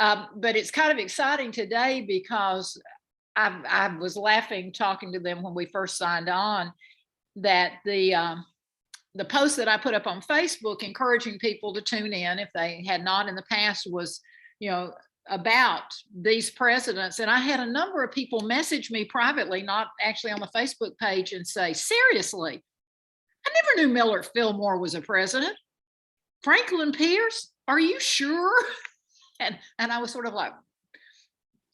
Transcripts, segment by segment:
But it's kind of exciting today because I was laughing talking to them when we first signed on that the post that I put up on Facebook encouraging people to tune in if they had not in the past was, about these presidents. And I had a number of people message me privately, not actually on the Facebook page, and say, seriously, I never knew Millard Philmore was a president. Franklin Pierce, are you sure? And I was sort of like,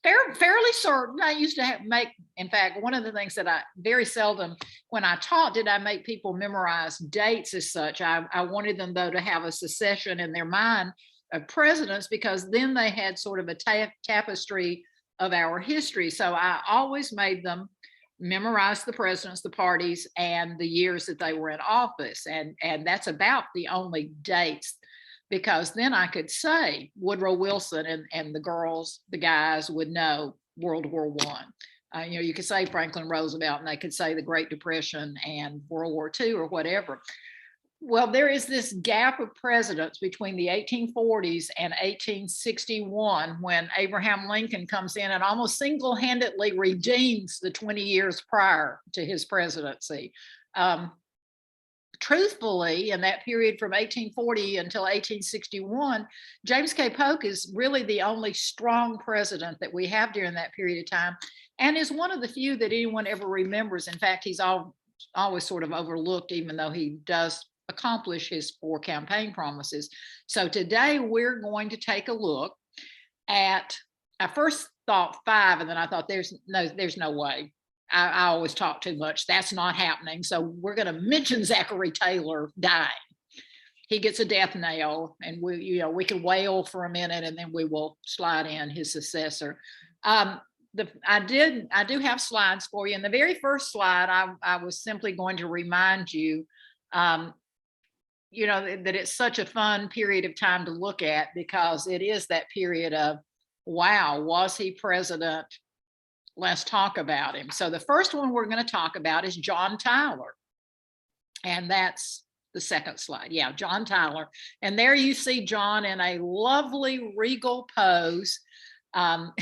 fairly certain. I used to in fact, one of the things that I very seldom, when I taught, did I make people memorize dates as such. I wanted them, though, to have a succession in their mind of presidents, because then they had sort of a tapestry of our history. So I always made them memorize the presidents, the parties, and the years that they were in office. And that's about the only dates, because then I could say Woodrow Wilson and the guys would know World War I. You could say Franklin Roosevelt and they could say the Great Depression and World War II or whatever. Well, there is this gap of presidents between the 1840s and 1861 when Abraham Lincoln comes in and almost single-handedly redeems the 20 years prior to his presidency. Truthfully, in that period from 1840 until 1861, James K. Polk is really the only strong president that we have during that period of time, and is one of the few that anyone ever remembers. In fact, he's always sort of overlooked, even though he does accomplish his 4 campaign promises. So today we're going to take a look at, I first thought 5, and then I thought there's no way. I always talk too much. That's not happening. So we're going to mention Zachary Taylor dying. He gets a death knell, and we can wail for a minute, and then we will slide in his successor. I do have slides for you. In the very first slide, I was simply going to remind you, that it's such a fun period of time to look at, because it is that period of, wow, was he president? Let's talk about him. So the first one we're going to talk about is John Tyler. And that's the second slide. Yeah, John Tyler. And there you see John in a lovely regal pose. John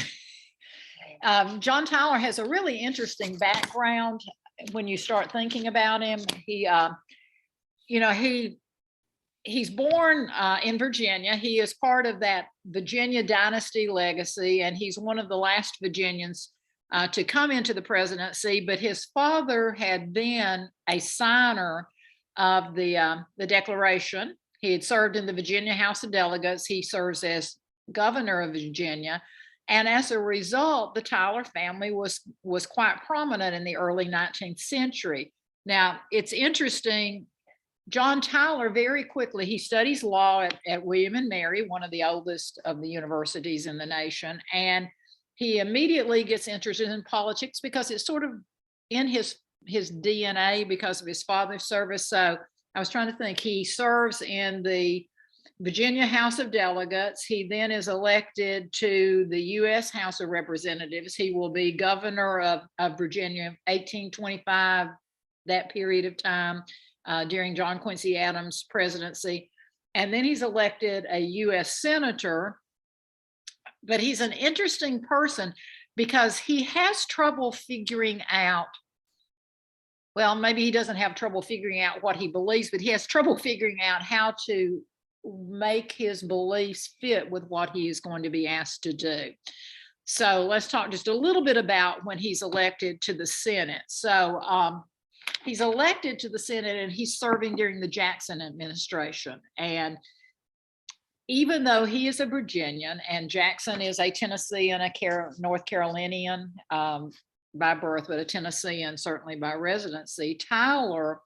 Tyler has a really interesting background when you start thinking about him. He's born in Virginia. He is part of that Virginia dynasty legacy, and he's one of the last Virginians to come into the presidency. But his father had been a signer of the Declaration. He had served in the Virginia House of Delegates. He serves as governor of Virginia. And as a result, the Tyler family was quite prominent in the early 19th century. Now, it's interesting, John Tyler, very quickly, he studies law at William and Mary, one of the oldest of the universities in the nation. And he immediately gets interested in politics because it's sort of in his DNA because of his father's service. So I was trying to think, he serves in the Virginia House of Delegates. He then is elected to the U.S. House of Representatives. He will be governor of Virginia, 1825, that period of time. During John Quincy Adams' presidency. And then he's elected a U.S. senator. But he's an interesting person because he has trouble figuring out, well, maybe he doesn't have trouble figuring out what he believes, but he has trouble figuring out how to make his beliefs fit with what he is going to be asked to do. So let's talk just a little bit about when he's elected to the Senate. So he's elected to the Senate and he's serving during the Jackson administration. And even though he is a Virginian and Jackson is a Tennessean, a North Carolinian by birth, but a Tennessean certainly by residency, Tyler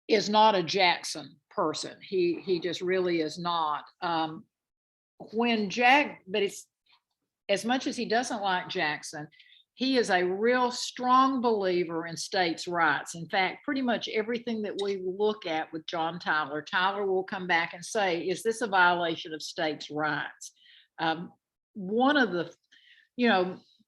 is not a Jackson person. He just really is not. But it's, as much as he doesn't like Jackson, he is a real strong believer in states' rights. In fact, pretty much everything that we look at with John Tyler, Tyler will come back and say, is this a violation of states' rights? One of the,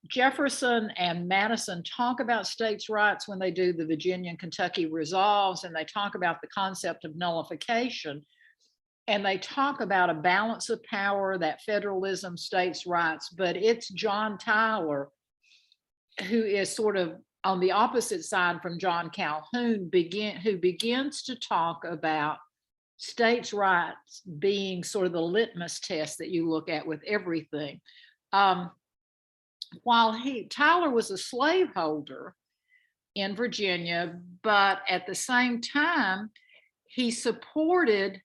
Jefferson and Madison talk about states' rights when they do the Virginia and Kentucky resolves, and they talk about the concept of nullification. and they talk about a balance of power, that federalism, states' rights, but it's John Tyler who is sort of on the opposite side from John Calhoun, who begins to talk about states' rights being sort of the litmus test that you look at with everything. While Tyler was a slaveholder in Virginia, but at the same time, he supported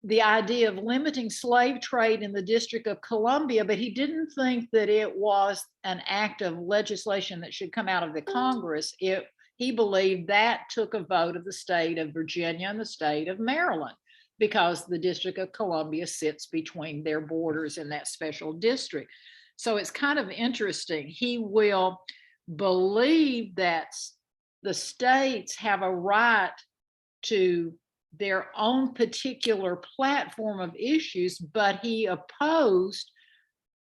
the idea of limiting slave trade in the District of Columbia, but he didn't think that it was an act of legislation that should come out of the Congress. He believed that took a vote of the state of Virginia and the state of Maryland, because the District of Columbia sits between their borders in that special district. So it's kind of interesting. He will believe that the states have a right to their own particular platform of issues, but he opposed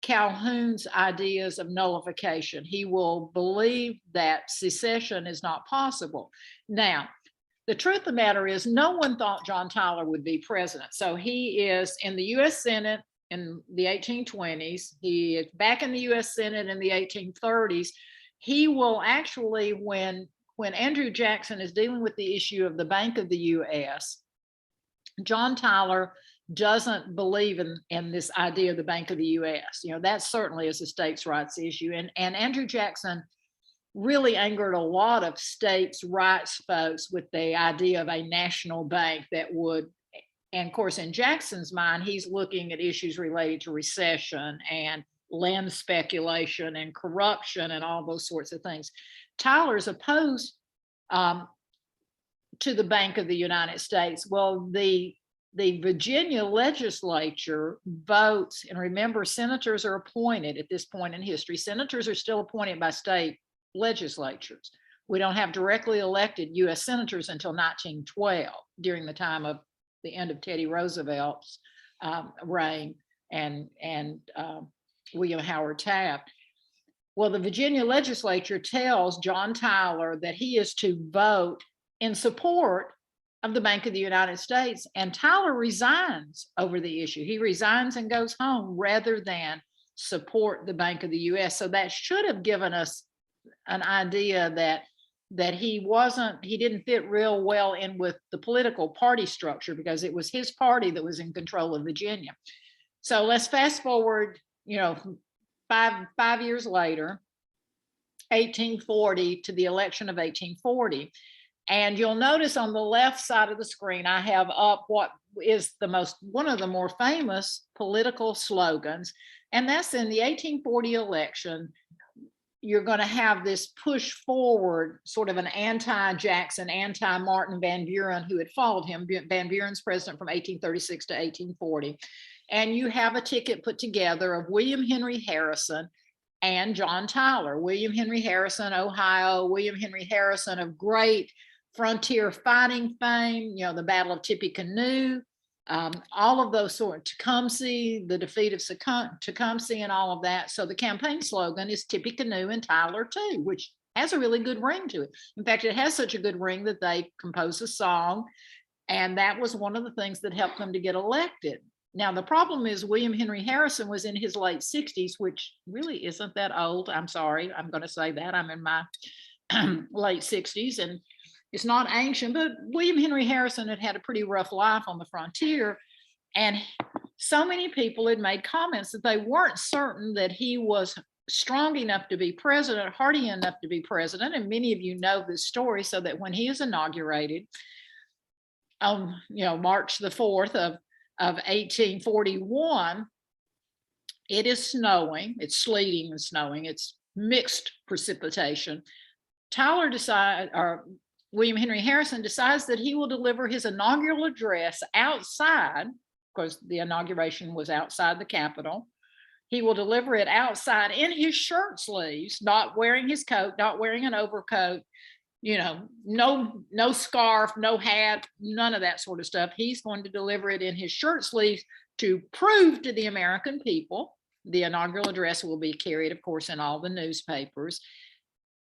Calhoun's ideas of nullification. He will believe that secession is not possible. Now, the truth of the matter is, no one thought John Tyler would be president. So he is in the US Senate in the 1820s. He is back in the US Senate in the 1830s. He will actually, when Andrew Jackson is dealing with the issue of the Bank of the US, John Tyler doesn't believe in this idea of the Bank of the US. You know, that certainly is a states' rights issue. And Andrew Jackson really angered a lot of states' rights folks with the idea of a national bank that would, and of course, in Jackson's mind, he's looking at issues related to recession and land speculation and corruption and all those sorts of things. Tyler's opposed to the Bank of the United States. Well, the Virginia legislature votes, and remember, senators are appointed at this point in history. Senators are still appointed by state legislatures. We don't have directly elected US senators until 1912, during the time of the end of Teddy Roosevelt's reign and William Howard Taft. Well, the Virginia legislature tells John Tyler that he is to vote in support of the Bank of the United States, and Tyler resigns over the issue. He resigns and goes home rather than support the Bank of the US. So that should have given us an idea that he didn't fit real well in with the political party structure, because it was his party that was in control of Virginia. So let's fast forward, you know, five years later, 1840, to the election of 1840. And you'll notice on the left side of the screen, I have up what is one of the more famous political slogans. And that's in the 1840 election. You're going to have this push forward, sort of an anti-Jackson, anti-Martin Van Buren, who had followed him. Van Buren's president from 1836 to 1840. And you have a ticket put together of William Henry Harrison and John Tyler. William Henry Harrison, Ohio, William Henry Harrison of great frontier fighting fame, you know, the Battle of Tippecanoe, all of those sorts, Tecumseh, the defeat of Tecumseh and all of that. So the campaign slogan is Tippecanoe and Tyler too, which has a really good ring to it. In fact, it has such a good ring that they composed a song, and that was one of the things that helped them to get elected. Now, the problem is William Henry Harrison was in his late 60s, which really isn't that old. I'm sorry, I'm going to say that. I'm in my late 60s, and it's not ancient, but William Henry Harrison had had a pretty rough life on the frontier. And so many people had made comments that they weren't certain that he was strong enough to be president, hardy enough to be president. And many of you know this story, so that when he is inaugurated on, March the 4th of 1841, it is snowing, it's sleeting and snowing, it's mixed precipitation. William Henry Harrison decides that he will deliver his inaugural address outside, because the inauguration was outside the Capitol. He will deliver it outside in his shirt sleeves, not wearing his coat, not wearing an overcoat, no scarf, no hat, none of that sort of stuff. He's going to deliver it in his shirt sleeves to prove to the American people. The inaugural address will be carried, of course, in all the newspapers,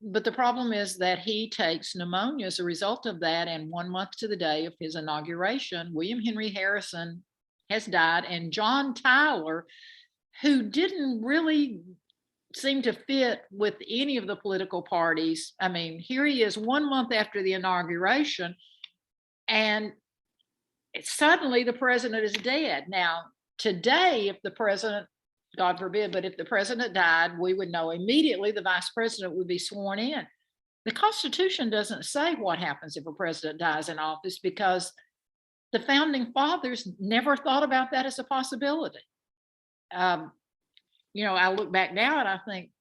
but the problem is that he takes pneumonia as a result of that. And 1 month to the day of his inauguration, William Henry Harrison has died. And John Tyler, who didn't really seem to fit with any of the political parties. I mean, here he is 1 month after the inauguration, and suddenly the president is dead. Now, today, if the president, God forbid, but if the president died, we would know immediately the vice president would be sworn in. The Constitution doesn't say what happens if a president dies in office, because the founding fathers never thought about that as a possibility. I look back now and I think,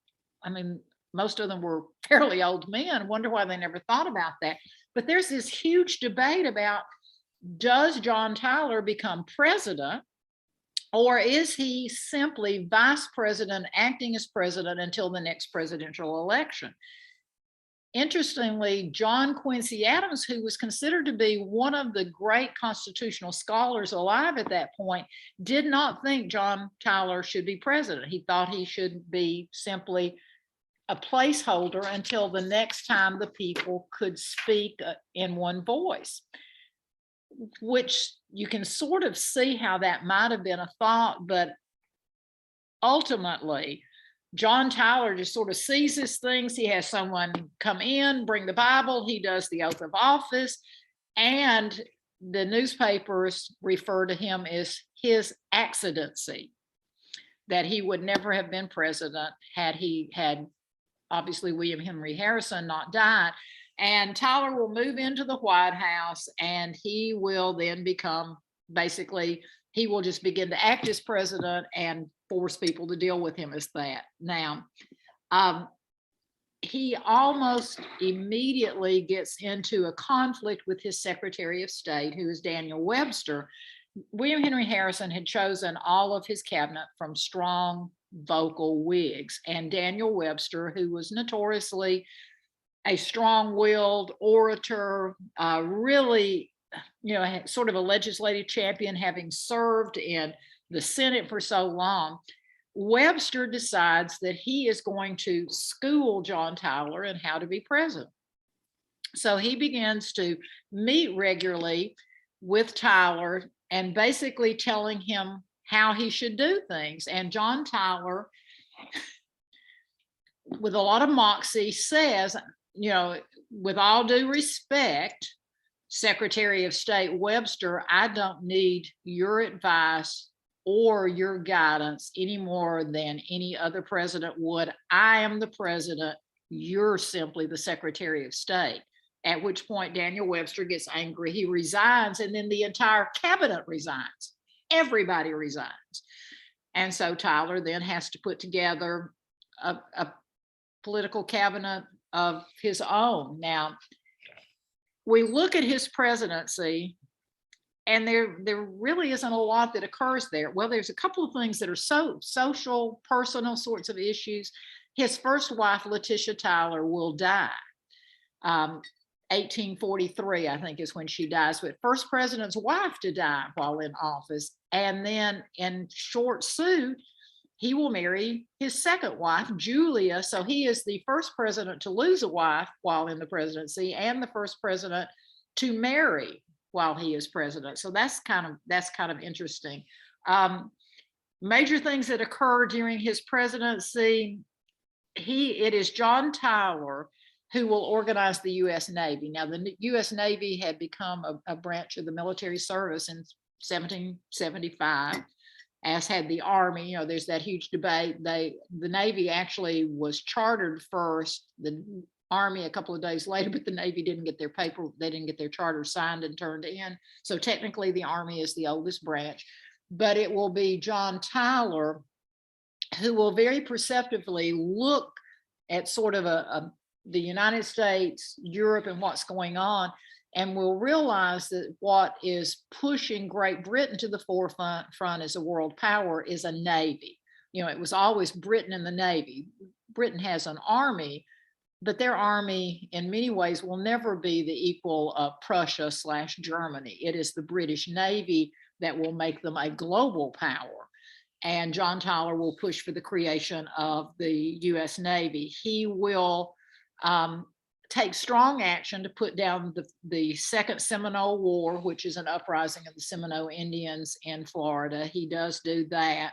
I mean, most of them were fairly old men. Wonder why they never thought about that. But there's this huge debate about, does John Tyler become president, or is he simply vice president acting as president until the next presidential election? Interestingly, John Quincy Adams, who was considered to be one of the great constitutional scholars alive at that point, did not think John Tyler should be president. He thought he should be simply a placeholder until the next time the people could speak in one voice, which you can sort of see how that might have been a thought, but ultimately, John Tyler just sort of seizes things. He has someone come in, bring the Bible. He does the oath of office, and the newspapers refer to him as his accidency, that he would never have been president had he had, obviously, William Henry Harrison not died. And Tyler will move into the White House, and he will then become, basically, he will just begin to act as president and force people to deal with him as that. Now, he almost immediately gets into a conflict with his Secretary of State, who is Daniel Webster. William Henry Harrison had chosen all of his cabinet from strong, vocal Whigs, and Daniel Webster, who was notoriously a strong-willed orator, really, sort of a legislative champion, having served in the Senate for so long. Webster decides that he is going to school John Tyler in how to be president. So he begins to meet regularly with Tyler and basically telling him how he should do things. And John Tyler, with a lot of moxie, says, with all due respect, Secretary of State Webster, I don't need your advice or your guidance any more than any other president would. I am the president. You're simply the Secretary of State. At which point Daniel Webster gets angry. He resigns, and then the entire cabinet resigns. Everybody resigns. And so Tyler then has to put together a political cabinet of his own. Now, we look at his presidency, and there really isn't a lot that occurs there. Well, there's a couple of things that are social, personal sorts of issues. His first wife, Letitia Tyler, will die. 1843, I think, is when she dies, but first president's wife to die while in office. And then in short suit, he will marry his second wife, Julia. So he is the first president to lose a wife while in the presidency, and the first president to marry while he is president. So that's kind of interesting. Major things that occur during his presidency, it is John Tyler who will organize the U.S. Navy. Now, the U.S. Navy had become a branch of the military service in 1775, as had the Army. There's that huge debate. The Navy actually was chartered first, the Army a couple of days later, but the Navy didn't get their charter signed and turned in. So technically the Army is the oldest branch, but it will be John Tyler who will very perceptively look at sort of the United States, Europe, and what's going on, and will realize that what is pushing Great Britain to the forefront as a world power is a Navy. It was always Britain and the Navy. Britain has an army, but their army in many ways will never be the equal of Prussia/Germany. It is the British Navy that will make them a global power. And John Tyler will push for the creation of the U.S. Navy. He will take strong action to put down the Second Seminole War, which is an uprising of the Seminole Indians in Florida. He does do that.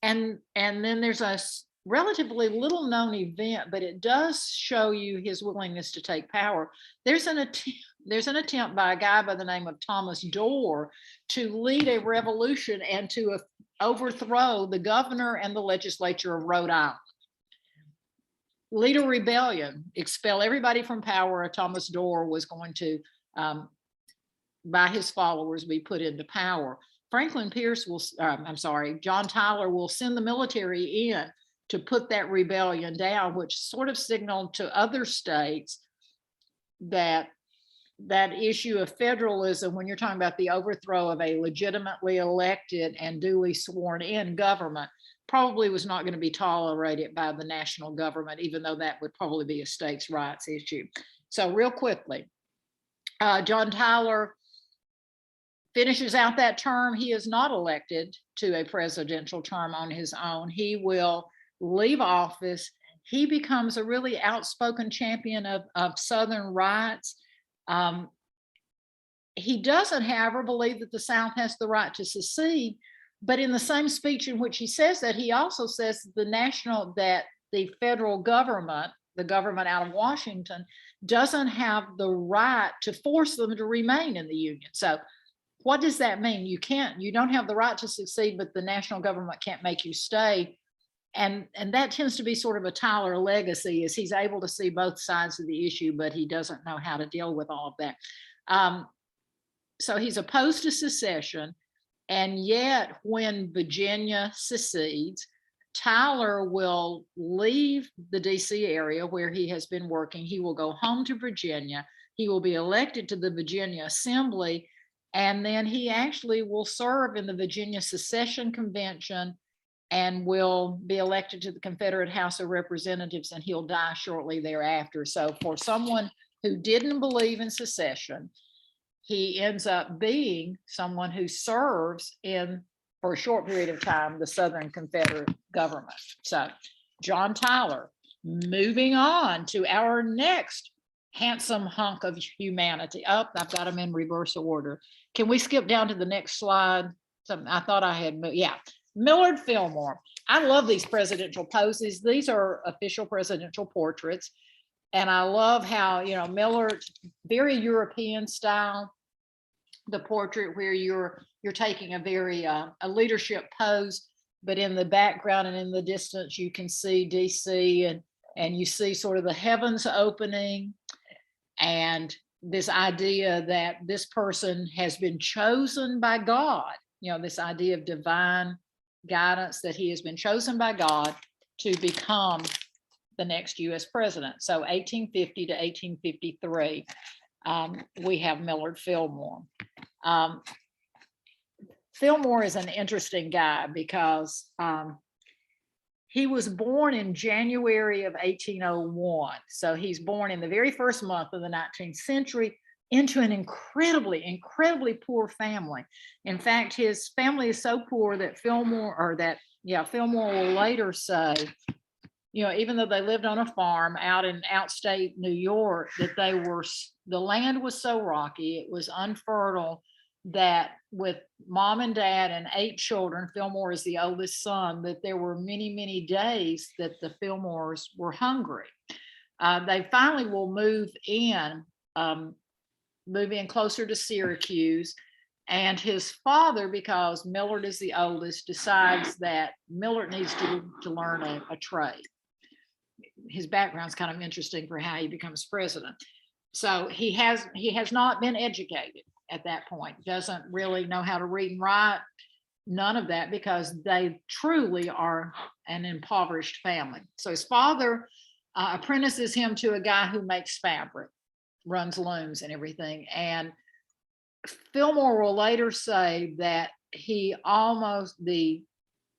And then there's a relatively little known event, but it does show you his willingness to take power. There's an attempt by a guy by the name of Thomas Dorr to lead a revolution and to overthrow the governor and the legislature of Rhode Island. Lead a rebellion, expel everybody from power. Thomas Dorr was going to, by his followers, be put into power. John Tyler will send the military in to put that rebellion down, which sort of signaled to other states that issue of federalism, when you're talking about the overthrow of a legitimately elected and duly sworn in government, probably was not going to be tolerated by the national government, even though that would probably be a states' rights issue. So real quickly, John Tyler finishes out that term. He is not elected to a presidential term on his own. He will leave office. He becomes a really outspoken champion of Southern rights. He doesn't, however, believe that the South has the right to secede, but in the same speech in which he says that, he also says that the federal government, the government out of Washington, doesn't have the right to force them to remain in the Union. So what does that mean? You don't have the right to secede, but the national government can't make you stay. And that tends to be sort of a Tyler legacy, is he's able to see both sides of the issue, but he doesn't know how to deal with all of that. So he's opposed to secession. And yet when Virginia secedes, Tyler will leave the DC area where he has been working. He will go home to Virginia. He will be elected to the Virginia Assembly. And then he actually will serve in the Virginia Secession Convention and will be elected to the Confederate House of Representatives, and he'll die shortly thereafter. So for someone who didn't believe in secession, he ends up being someone who serves in, for a short period of time, the Southern Confederate government. So John Tyler. Moving on to our next handsome hunk of humanity. Oh, I've got them in reverse order. Can we skip down to the next slide? Something I thought I had moved. Yeah. Millard Fillmore. I love these presidential poses. These are official presidential portraits. And I love how, Millard, very European style, the portrait where you're taking a very a leadership pose, but in the background and in the distance, you can see DC and you see sort of the heavens opening, and this idea that this person has been chosen by God, this idea of divine guidance, that he has been chosen by God to become the next US president. So 1850 to 1853, we have Millard Fillmore. Fillmore is an interesting guy because he was born in January of 1801. So he's born in the very first month of the 19th century into an incredibly poor family. In fact, his family is so poor that Fillmore will later say, even though they lived on a farm out in outstate New York, that the land was so rocky, it was unfertile, that with mom and dad and 8 children, Fillmore is the oldest son, that there were many days that the Fillmores were hungry. They finally will move in closer to Syracuse, and his father, because Millard is the oldest, decides that Millard needs to learn a trade. His background's kind of interesting for how he becomes president. So he has not been educated at that point, doesn't really know how to read and write, none of that, because they truly are an impoverished family. So his father apprentices him to a guy who makes fabric, runs looms and everything. And Fillmore will later say that the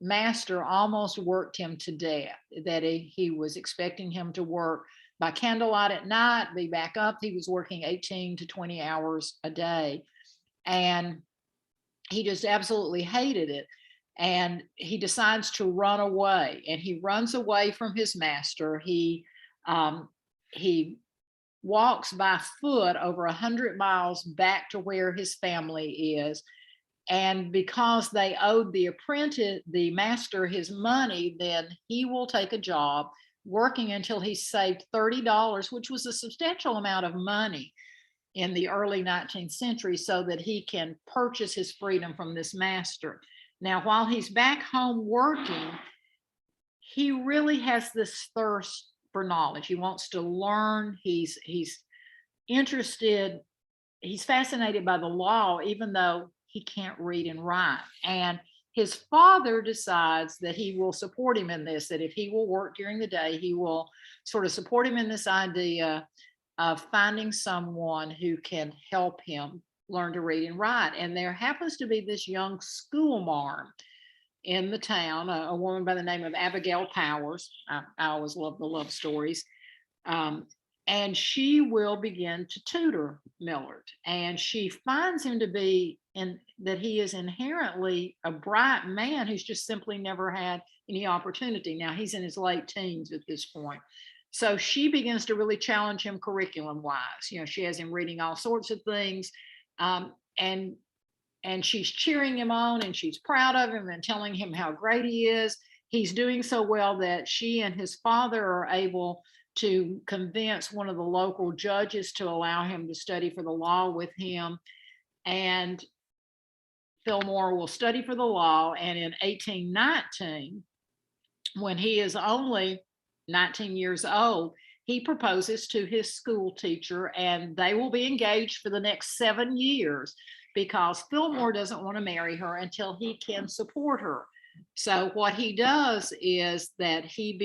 master almost worked him to death, that he was expecting him to work by candlelight at night, be back up. He was working 18 to 20 hours a day. And he just absolutely hated it. And he decides to run away, and he runs away from his master. He he walks by foot over 100 miles back to where his family is. And because they owed the master his money, then he will take a job working until he saved $30, which was a substantial amount of money in the early 19th century, so that he can purchase his freedom from this master. Now, while he's back home working, he really has this thirst for knowledge. He wants to learn. He's interested. He's fascinated by the law, even though he can't read and write. And his father decides that he will support him in this, that if he will work during the day, he will sort of support him in this idea of finding someone who can help him learn to read and write. And there happens to be this young schoolmarm in the town, a woman by the name of Abigail Powers. I always love the love stories. And she will begin to tutor Millard. And she finds him to be that he is inherently a bright man who's just simply never had any opportunity. Now, he's in his late teens at this point. So she begins to really challenge him curriculum wise. She has him reading all sorts of things. And she's cheering him on, and she's proud of him and telling him how great he is. He's doing so well that she and his father are able to convince one of the local judges to allow him to study for the law with him. And Fillmore will study for the law. And in 1819, when he is only 19 years old, he proposes to his school teacher, and they will be engaged for the next 7 years, because Fillmore doesn't want to marry her until he can support her. So what he does is that he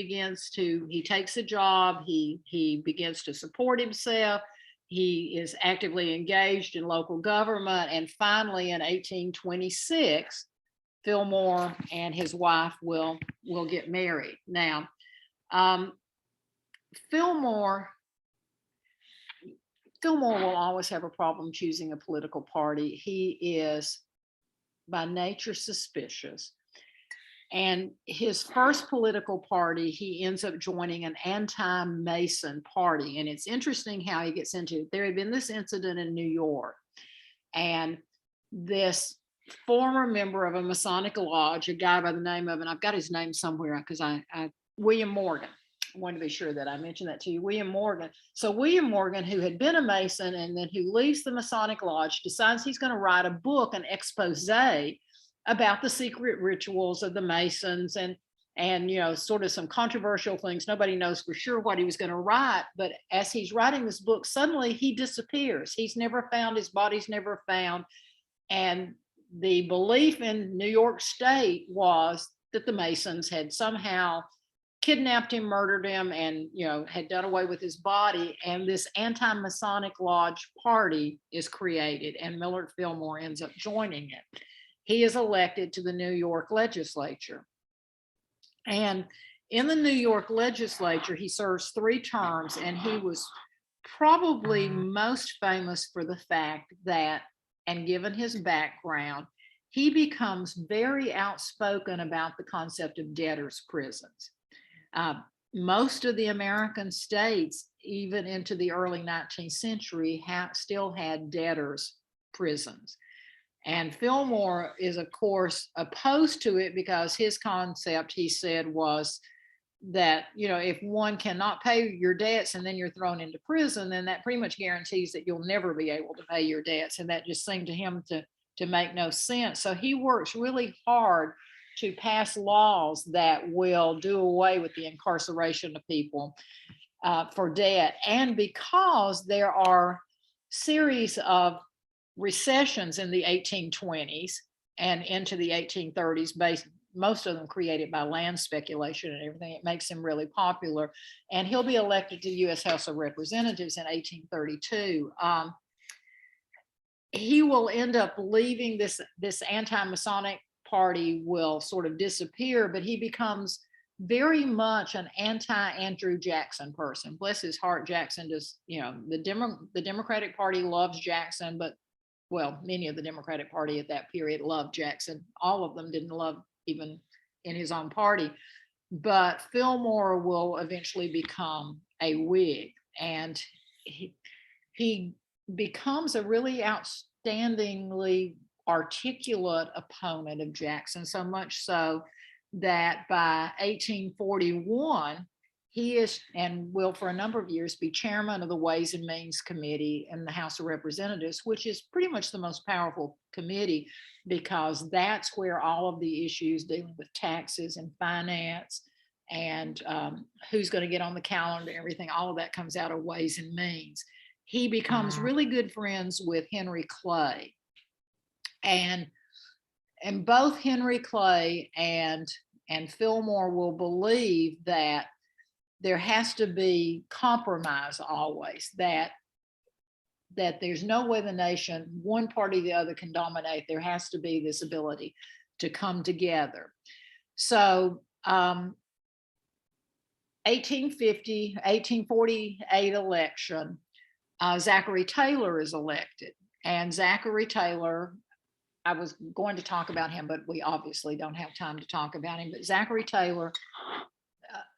takes a job, he begins to support himself, he is actively engaged in local government, and finally in 1826, Fillmore and his wife will get married. Now, Fillmore will always have a problem choosing a political party. He is by nature suspicious. And his first political party, he ends up joining an anti-Mason party. And it's interesting how he gets into it. There had been this incident in New York, and this former member of a Masonic lodge, a guy by the name of, and I've got his name somewhere because William Morgan. I wanted to be sure that I mentioned that to you, William Morgan. So William Morgan, who had been a Mason and then who leaves the Masonic Lodge, decides he's going to write a book, an expose about the secret rituals of the Masons and sort of some controversial things. Nobody knows for sure what he was going to write, but as he's writing this book, suddenly he disappears. He's never found, his body's never found. And the belief in New York State was that the Masons had somehow kidnapped him, murdered him, and had done away with his body. And this anti-Masonic lodge party is created, and Millard Fillmore ends up joining it. He is elected to the New York legislature. And in the New York legislature, he serves 3 terms, and he was probably most famous for the fact that, and given his background, he becomes very outspoken about the concept of debtors' prisons. Most of the American states, even into the early 19th century, still had debtors' prisons. And Fillmore is, of course, opposed to it because his concept, he said, was that, if one cannot pay your debts and then you're thrown into prison, then that pretty much guarantees that you'll never be able to pay your debts. And that just seemed to him to make no sense. So he works really hard to pass laws that will do away with the incarceration of people for debt. And because there are series of recessions in the 1820s and into the 1830s, most of them created by land speculation and everything, it makes him really popular. And he'll be elected to the U.S. House of Representatives in 1832. He will end up leaving this anti-Masonic party will sort of disappear, but he becomes very much an anti-Andrew Jackson person. Bless his heart, Jackson does, the Democratic Party loves Jackson, but many of the Democratic Party at that period loved Jackson. All of them didn't love even in his own party. But Fillmore will eventually become a Whig. and he becomes a really outstandingly articulate opponent of Jackson, so much so that by 1841, he is and will for a number of years be chairman of the Ways and Means Committee in the House of Representatives, which is pretty much the most powerful committee because that's where all of the issues dealing with taxes and finance and who's going to get on the calendar, everything, all of that comes out of Ways and Means. He becomes really good friends with Henry Clay. And both Henry Clay and Fillmore will believe that there has to be compromise always, that there's no way the nation, one party or the other can dominate. There has to be this ability to come together. So 1848 election, Zachary Taylor is elected. And Zachary Taylor, I was going to talk about him, but we obviously don't have time to talk about him. But Zachary Taylor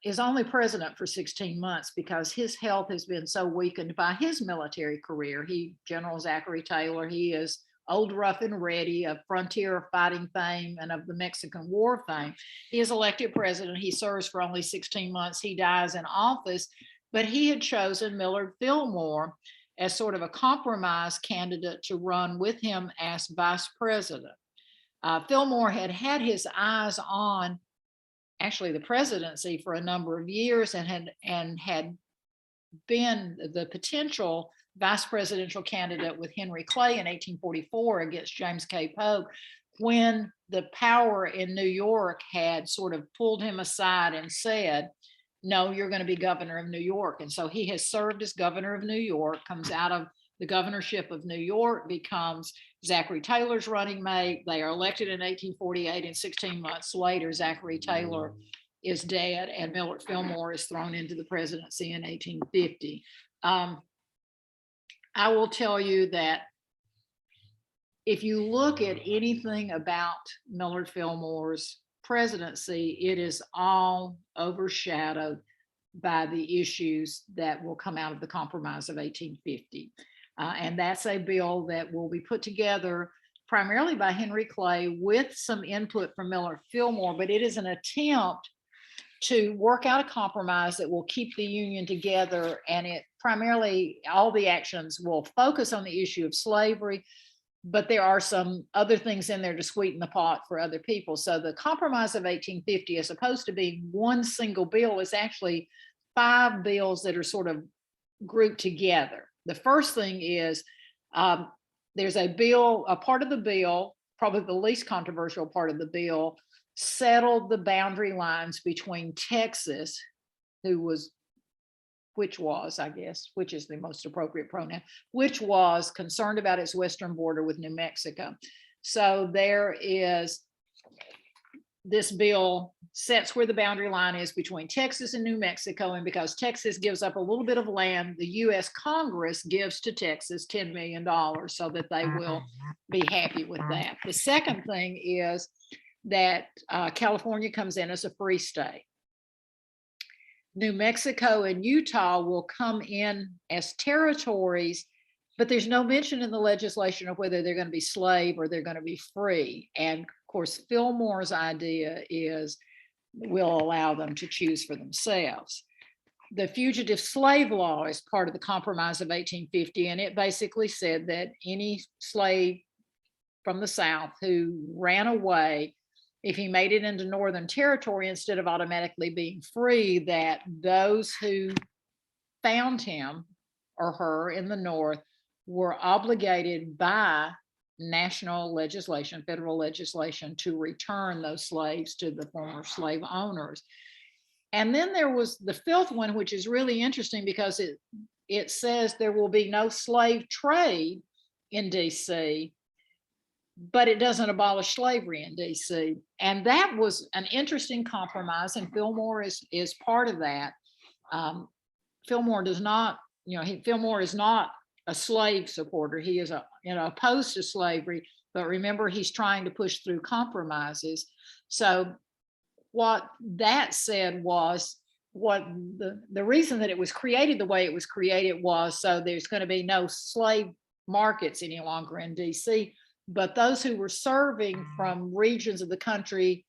is only president for 16 months because his health has been so weakened by his military career. General Zachary Taylor, he is old, rough and ready, of frontier fighting fame and of the Mexican War fame. He is elected president. He serves for only 16 months. He dies in office, but he had chosen Millard Fillmore as sort of a compromise candidate to run with him as vice president. Fillmore had his eyes on actually the presidency for a number of years and had been the potential vice presidential candidate with Henry Clay in 1844 against James K. Polk, when the power in New York had sort of pulled him aside and said, no, you're going to be governor of New York. And so he has served as governor of New York, comes out of the governorship of New York, becomes Zachary Taylor's running mate. They are elected in 1848, and 16 months later, Zachary Taylor is dead and Millard Fillmore is thrown into the presidency in 1850. I will tell you that if you look at anything about Millard Fillmore's presidency, it is all overshadowed by the issues that will come out of the Compromise of 1850. And that's a bill that will be put together primarily by Henry Clay with some input from Millard Fillmore, but it is an attempt to work out a compromise that will keep the Union together. And it primarily, all the actions will focus on the issue of slavery, but there are some other things in there to sweeten the pot for other people. So the Compromise of 1850, as opposed to being one single bill, is actually 5 bills that are sort of grouped together. The first thing is there's a bill, a part of the bill, probably the least controversial part of the bill, settled the boundary lines between Texas, which is the most appropriate pronoun, which was concerned about its western border with New Mexico. So there is, this bill sets where the boundary line is between Texas and New Mexico. And because Texas gives up a little bit of land, the US Congress gives to Texas $10 million so that they will be happy with that. The second thing is that California comes in as a free state. New Mexico and Utah will come in as territories, but there's no mention in the legislation of whether they're going to be slave or they're going to be free. And of course, Fillmore's idea is we'll allow them to choose for themselves. The fugitive slave law is part of the Compromise of 1850, and it basically said that any slave from the South who ran away, if he made it into Northern Territory, instead of automatically being free, that those who found him or her in the North were obligated by national legislation, federal legislation, to return those slaves to the former slave owners. And then there was the fifth one, which is really interesting because it says there will be no slave trade in DC, but it doesn't abolish slavery in DC. And that was an interesting compromise, and Fillmore is part of that. Fillmore does not, Fillmore is not a slave supporter. He is opposed to slavery, but remember, he's trying to push through compromises. So what that said was what the reason that it was created the way it was created was so there's going to be no slave markets any longer in DC, but those who were serving from regions of the country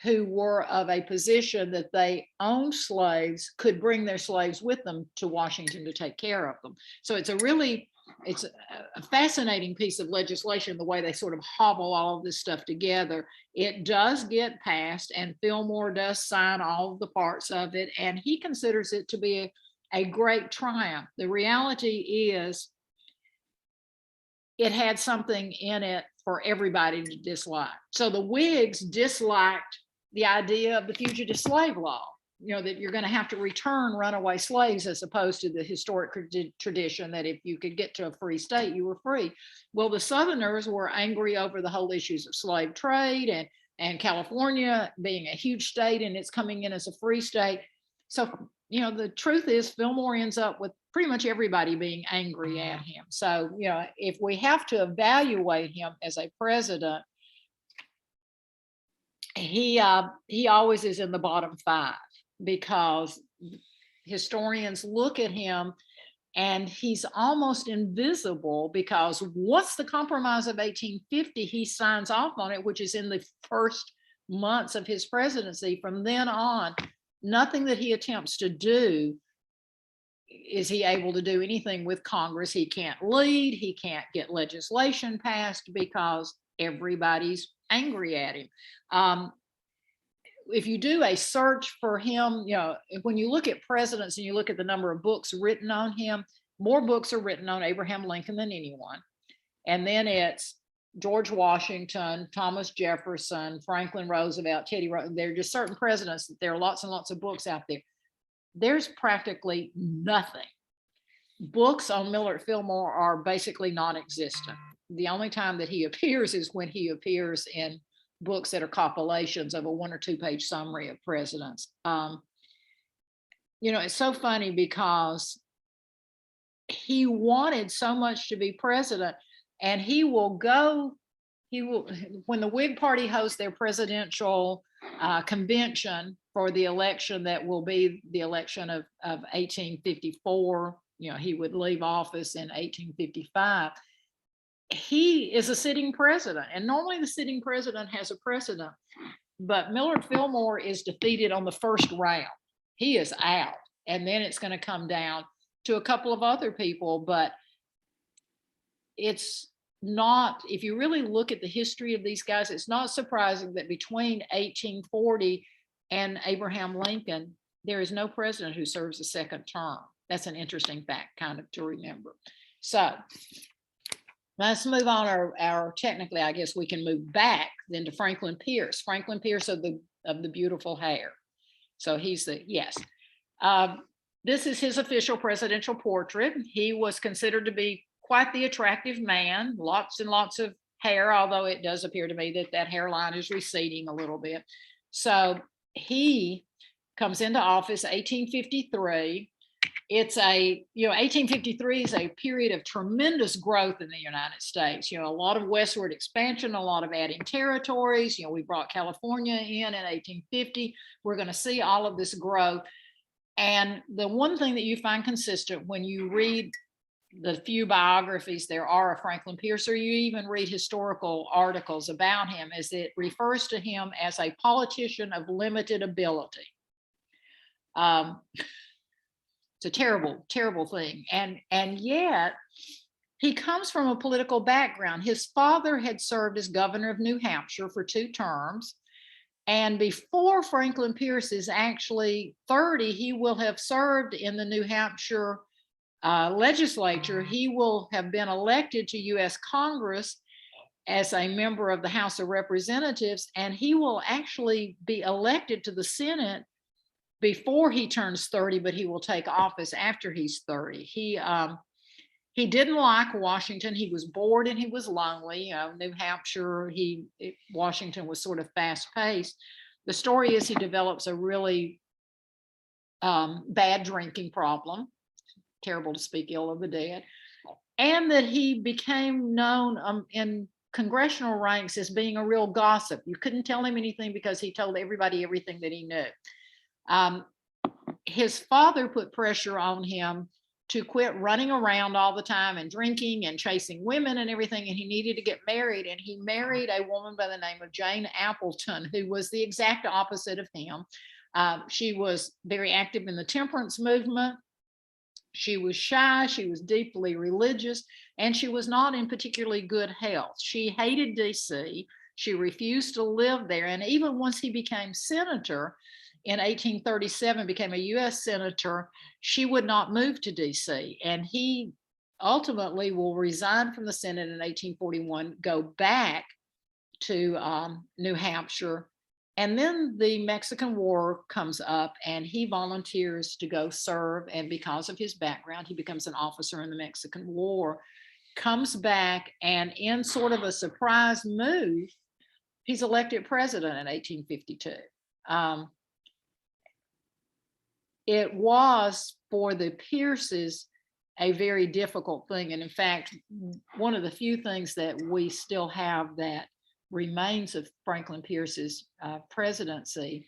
who were of a position that they owned slaves could bring their slaves with them to Washington to take care of them. So it's a fascinating piece of legislation, the way they sort of hobble all of this stuff together. It does get passed, and Fillmore does sign all of the parts of it, and he considers it to be a great triumph. The reality is it had something in it for everybody to dislike. So the Whigs disliked the idea of the fugitive slave law, that you're going to have to return runaway slaves, as opposed to the historic tradition that if you could get to a free state, you were free. Well, the Southerners were angry over the whole issues of slave trade and California being a huge state and it's coming in as a free state. So, the truth is Fillmore ends up with pretty much everybody being angry at him. So, if we have to evaluate him as a president, he always is in the bottom 5, because historians look at him and he's almost invisible, because what's the Compromise of 1850? He signs off on it, which is in the first months of his presidency. From then on, nothing that he attempts to do is he able to do anything with Congress. He can't lead, he can't get legislation passed because everybody's angry at him. If you do a search for him, when you look at presidents and you look at the number of books written on him, more books are written on Abraham Lincoln than anyone. And then it's George Washington, Thomas Jefferson, Franklin Roosevelt, Teddy Roosevelt. There are just certain presidents that there are lots and lots of books out there. There's practically nothing. Books on Millard Philmore are basically non-existent. The only time that he appears is when he appears in books that are compilations of a 1 or 2 page summary of presidents. It's so funny because he wanted so much to be president, and when the Whig Party hosts their presidential convention for the election that will be the election of 1854, he would leave office in 1855. He is a sitting president, and normally the sitting president has a precedent, but Millard Fillmore is defeated on the first round. He is out, and then it's going to come down to a couple of other people. But it's not, if you really look at the history of these guys, it's not surprising that between 1840 and Abraham Lincoln, there is no president who serves a second term. That's an interesting fact kind of to remember. So let's move on. Our technically, I guess we can move back then to Franklin Pierce. Franklin Pierce of the beautiful hair. So he's this is his official presidential portrait. He was considered to be quite the attractive man, lots and lots of hair, although it does appear to me that hairline is receding a little bit. So he comes into office 1853. It's 1853 is a period of tremendous growth in the United States. A lot of westward expansion, a lot of adding territories. We brought California in 1850. We're going to see all of this growth. And the one thing that you find consistent when you read the few biographies there are of Franklin Pierce, or you even read historical articles about him, is it refers to him as a politician of limited ability. It's a terrible, terrible thing. And yet he comes from a political background. His father had served as governor of New Hampshire for 2 terms. And before Franklin Pierce is actually 30, he will have served in the New Hampshire legislature. He will have been elected to U.S. Congress as a member of the House of Representatives, and he will actually be elected to the Senate before he turns 30, but he will take office after he's 30. He didn't like Washington. He was bored and he was lonely. New Hampshire, Washington was sort of fast paced. The story is he develops a really bad drinking problem. Terrible to speak ill of the dead. And that he became known in congressional ranks as being a real gossip. You couldn't tell him anything because he told everybody everything that he knew. his father put pressure on him to quit running around all the time and drinking and chasing women and everything. And he needed to get married. And he married a woman by the name of Jane Appleton, who was the exact opposite of him. She was very active in the temperance movement. She was shy, she was deeply religious, and she was not in particularly good health. She hated DC. She refused to live there. And even once he became senator in 1837, became a US senator, she would not move to DC. And he ultimately will resign from the Senate in 1841, go back to New Hampshire. And then the Mexican War comes up and he volunteers to go serve. And because of his background, he becomes an officer in the Mexican War, comes back, and in sort of a surprise move, he's elected president in 1852. It was for the Pierces a very difficult thing. And in fact, one of the few things that we still have that remains of Franklin Pierce's presidency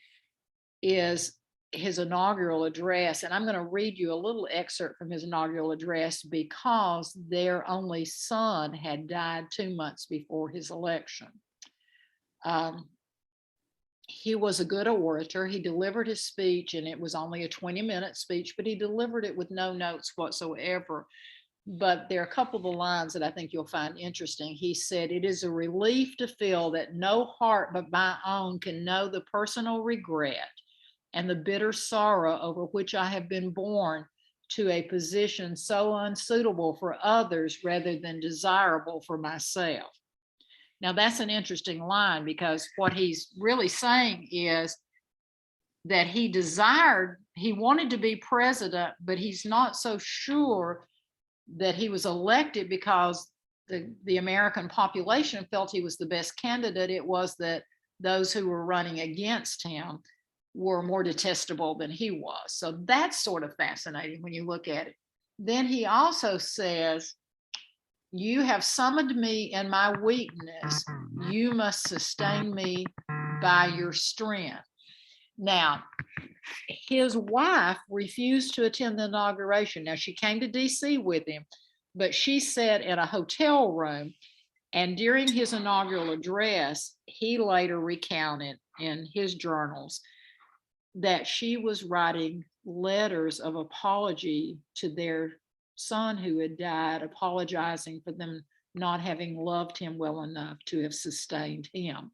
is his inaugural address. And I'm going to read you a little excerpt from his inaugural address because their only son had died 2 months before his election. He was a good orator. He delivered his speech, and it was only a 20-minute speech, but he delivered it with no notes whatsoever. But there are a couple of the lines that I think you'll find interesting. He said, "It is a relief to feel that no heart but my own can know the personal regret and the bitter sorrow over which I have been born to a position so unsuitable for others rather than desirable for myself." Now that's an interesting line, because what he's really saying is that he wanted to be president, but he's not so sure that he was elected because the American population felt he was the best candidate. It was that those who were running against him were more detestable than he was. So that's sort of fascinating when you look at it. Then he also says, "You have summoned me in my weakness. You must sustain me by your strength." Now, his wife refused to attend the inauguration. Now, she came to DC with him, but she sat in a hotel room. And during his inaugural address, he later recounted in his journals that she was writing letters of apology to their son who had died, apologizing for them not having loved him well enough to have sustained him.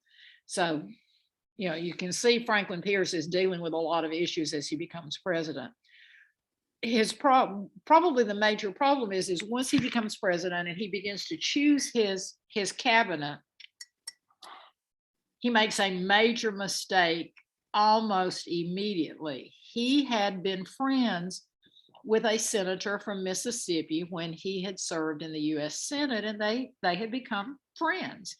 So, you know, you can see Franklin Pierce is dealing with a lot of issues as he becomes president. His probably the major problem is once he becomes president and he begins to choose his cabinet, he makes a major mistake almost immediately. He had been friends with a senator from Mississippi when he had served in the US Senate, and they had become friends.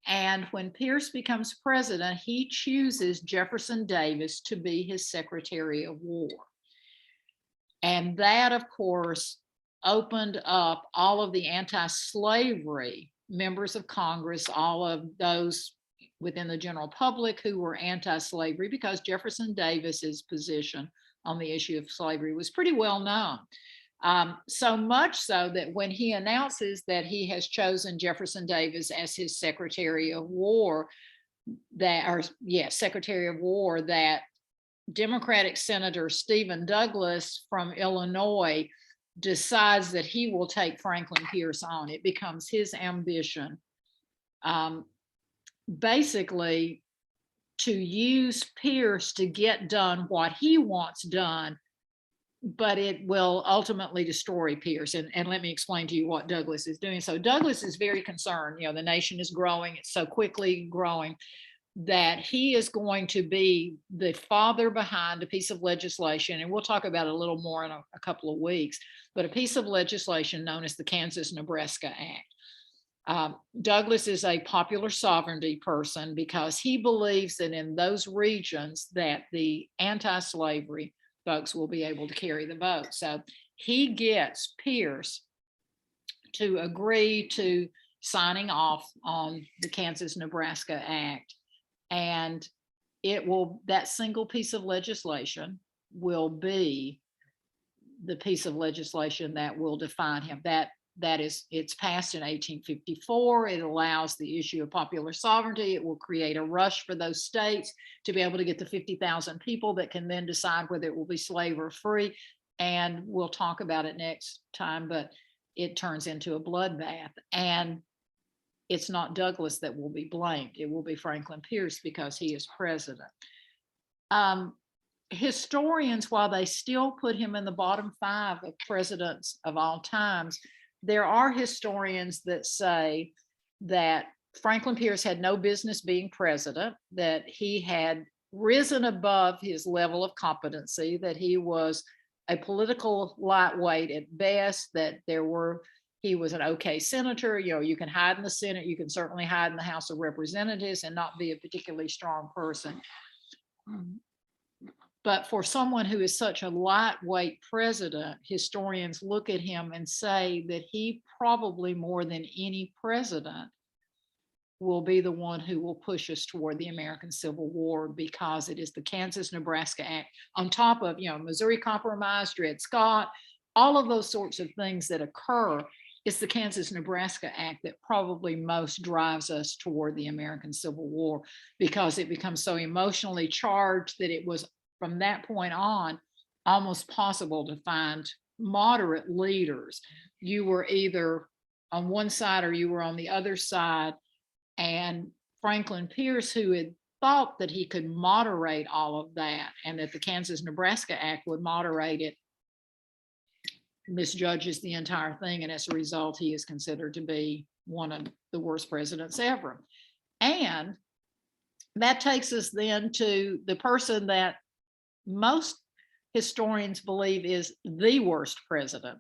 And when Pierce becomes president, he chooses Jefferson Davis to be his Secretary of War. And that, of course, opened up all of the anti-slavery members of Congress, all of those within the general public who were anti-slavery, because Jefferson Davis's position on the issue of slavery was pretty well known. So much so that when he announces that he has chosen Jefferson Davis as his Secretary of War, Secretary of War, that Democratic Senator Stephen Douglas from Illinois decides that he will take Franklin Pierce on. It becomes his ambition, basically, to use Pierce to get done what he wants done, but it will ultimately destroy Pierce. And let me explain to you what Douglas is doing. So Douglas is very concerned. You know, the nation is growing. It's so quickly growing that he is going to be the father behind a piece of legislation. And we'll talk about it a little more in a couple of weeks, but a piece of legislation known as the Kansas-Nebraska Act. Douglas is a popular sovereignty person because he believes that in those regions that the anti-slavery folks will be able to carry the vote. So he gets Pierce to agree to signing off on the Kansas-Nebraska Act. And that single piece of legislation will be the piece of legislation that will define him. It's passed in 1854. It allows the issue of popular sovereignty. It will create a rush for those states to be able to get the 50,000 people that can then decide whether it will be slave or free. And we'll talk about it next time, but it turns into a bloodbath. And it's not Douglas that will be blamed. It will be Franklin Pierce because he is president. Historians, while they still put him in the bottom 5 of presidents of all times, there are historians that say that Franklin Pierce had no business being president, that he had risen above his level of competency, that he was a political lightweight at best, that he was an okay senator. You can hide in the Senate, you can certainly hide in the House of Representatives and not be a particularly strong person. But for someone who is such a lightweight president, historians look at him and say that he probably more than any president will be the one who will push us toward the American Civil War, because it is the Kansas-Nebraska Act on top of, Missouri Compromise, Dred Scott, all of those sorts of things that occur. It's the Kansas-Nebraska Act that probably most drives us toward the American Civil War, because it becomes so emotionally charged that it was, from that point on, almost possible to find moderate leaders. You were either on one side or you were on the other side. And Franklin Pierce, who had thought that he could moderate all of that and that the Kansas-Nebraska Act would moderate it, misjudges the entire thing. And as a result, he is considered to be one of the worst presidents ever. And that takes us then to the person that most historians believe is the worst president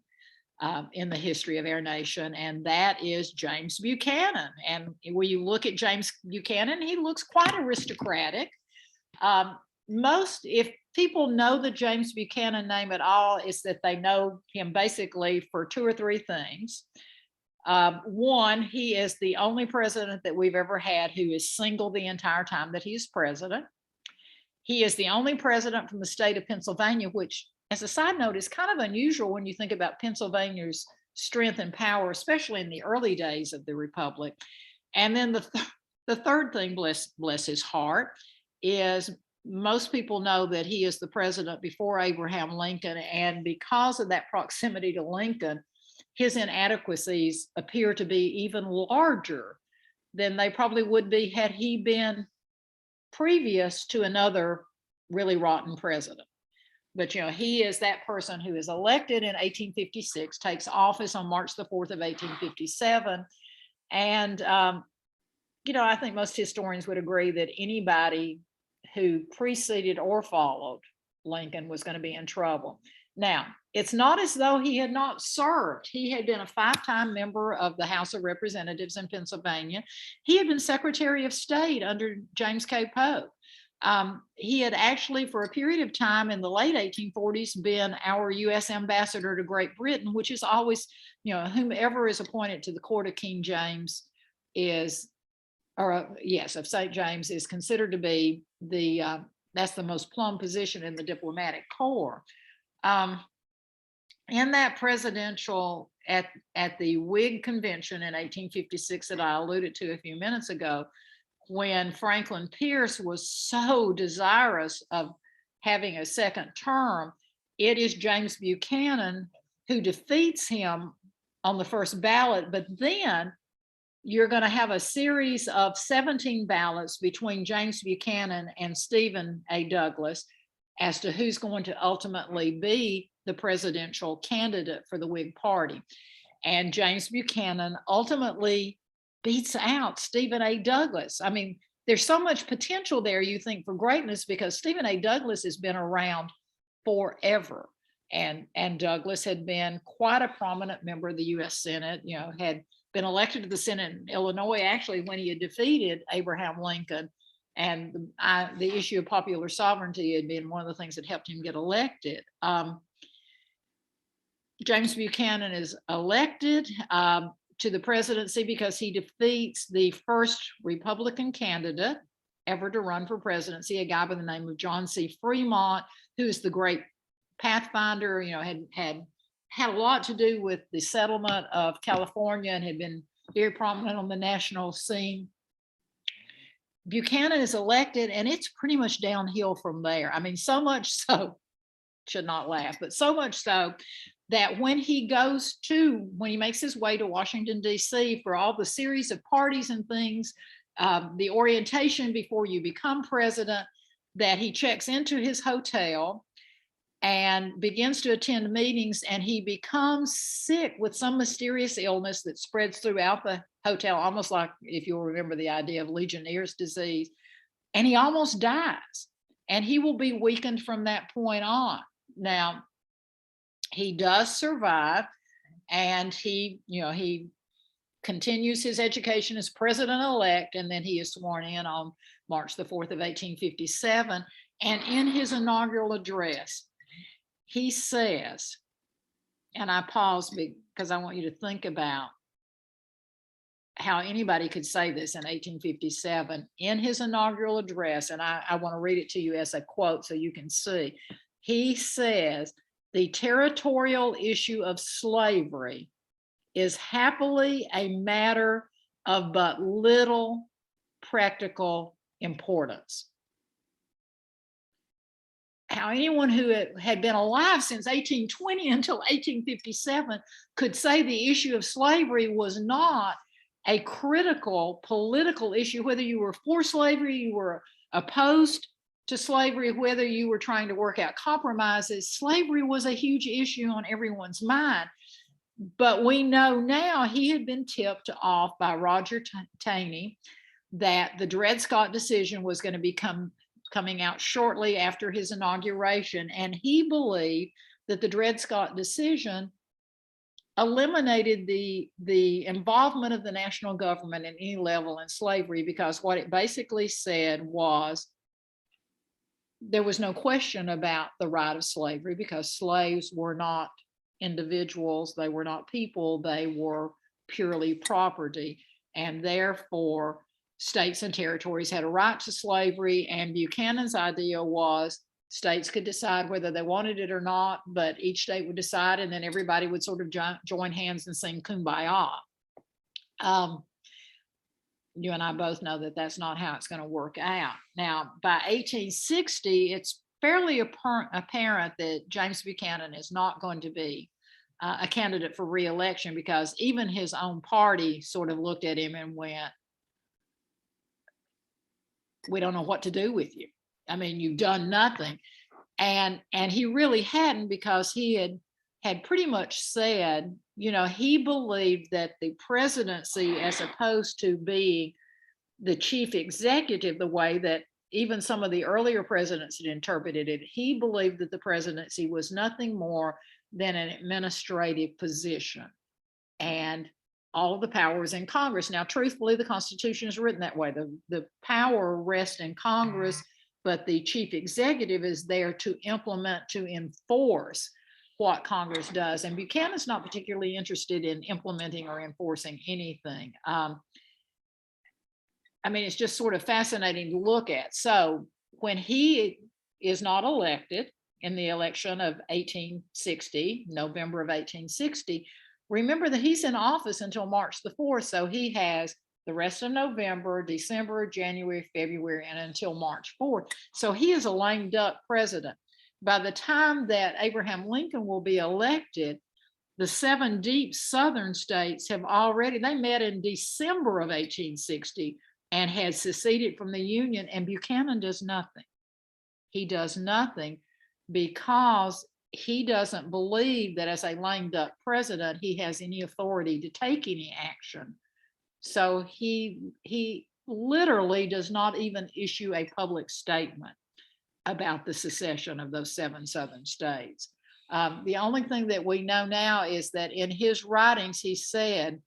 in the history of our nation, and that is James Buchanan. And when you look at James Buchanan, he looks quite aristocratic. If people know the James Buchanan name at all, it's that they know him basically for 2 or 3 things. One, he is the only president that we've ever had who is single the entire time that he's president. He is the only president from the state of Pennsylvania, which, as a side note, is kind of unusual when you think about Pennsylvania's strength and power, especially in the early days of the Republic. And then the third thing, bless his heart, is most people know that he is the president before Abraham Lincoln. And because of that proximity to Lincoln, his inadequacies appear to be even larger than they probably would be had he been previous to another really rotten president. But, he is that person who is elected in 1856, takes office on March the 4th of 1857. And, I think most historians would agree that anybody who preceded or followed Lincoln was going to be in trouble. Now, it's not as though he had not served. He had been a 5-time member of the House of Representatives in Pennsylvania. He had been Secretary of State under James K. Polk. He had actually, for a period of time in the late 1840s, been our U.S. ambassador to Great Britain, which is always, whomever is appointed to the court of King James of St. James is considered to be that's the most plum position in the diplomatic corps. In that presidential, at the Whig convention in 1856 that I alluded to a few minutes ago, when Franklin Pierce was so desirous of having a second term, it is James Buchanan who defeats him on the first ballot. But then you're going to have a series of 17 ballots between James Buchanan and Stephen A. Douglas as to who's going to ultimately be the presidential candidate for the Whig Party. And James Buchanan ultimately beats out Stephen A. Douglas. I mean, there's so much potential there, you think, for greatness, because Stephen A. Douglas has been around forever. And Douglas had been quite a prominent member of the U.S. Senate, had been elected to the Senate in Illinois, actually, when he had defeated Abraham Lincoln. And the issue of popular sovereignty had been one of the things that helped him get elected. James Buchanan is elected to the presidency because he defeats the first Republican candidate ever to run for presidency, a guy by the name of John C. Fremont, who is the great pathfinder, you know, had a lot to do with the settlement of California and had been very prominent on the national scene. Buchanan is elected, and it's pretty much downhill from there. I mean, so much so, should not laugh, but so much so that when he makes his way to Washington, D.C. for all the series of parties and things, the orientation before you become president, that he checks into his hotel and begins to attend meetings, and he becomes sick with some mysterious illness that spreads throughout the hotel, almost like, if you'll remember, the idea of Legionnaire's disease, and he almost dies, and he will be weakened from that point on. Now, he does survive, and he continues his education as president-elect, and then he is sworn in on March the 4th of 1857. And in his inaugural address, he says, and I pause because I want you to think about how anybody could say this in 1857. In his inaugural address, and I want to read it to you as a quote so you can see, he says, "The territorial issue of slavery is happily a matter of but little practical importance." How anyone who had been alive since 1820 until 1857 could say the issue of slavery was not a critical political issue, whether you were for slavery, you were opposed to slavery, whether you were trying to work out compromises, slavery was a huge issue on everyone's mind. But we know now he had been tipped off by Roger Taney that the Dred Scott decision was going to be coming out shortly after his inauguration. And he believed that the Dred Scott decision eliminated the involvement of the national government at any level in slavery, because what it basically said was there was no question about the right of slavery, because slaves were not individuals, they were not people, they were purely property, and therefore states and territories had a right to slavery. And Buchanan's idea was states could decide whether they wanted it or not, but each state would decide, and then everybody would sort of join hands and sing Kumbaya. You and I both know that that's not how it's going to work out. Now, by 1860, it's fairly apparent that James Buchanan is not going to be a candidate for re-election, because even his own party sort of looked at him and went, "We don't know what to do with you. I mean, you've done nothing." And he really hadn't, because he had pretty much said, you know, he believed that the presidency, as opposed to being the chief executive the way that even some of the earlier presidents had interpreted it, he believed that the presidency was nothing more than an administrative position, and all of the power was in Congress. Now, truthfully, the Constitution is written that way. The power rests in Congress, but the chief executive is there to implement, to enforce what Congress does. And Buchanan's not particularly interested in implementing or enforcing anything. I mean, it's just sort of fascinating to look at. So when he is not elected in the election of 1860, November of 1860, remember that he's in office until March the 4th. So he has the rest of November, December, January, February, and until March 4th. So he is a lame duck president. By the time that Abraham Lincoln will be elected, the 7 deep Southern states have already, they met in December of 1860 and had seceded from the Union, and Buchanan does nothing. He does nothing because he doesn't believe that as a lame duck president, he has any authority to take any action. So he literally does not even issue a public statement about the secession of those 7 Southern states. The only thing that we know now is that in his writings, he said,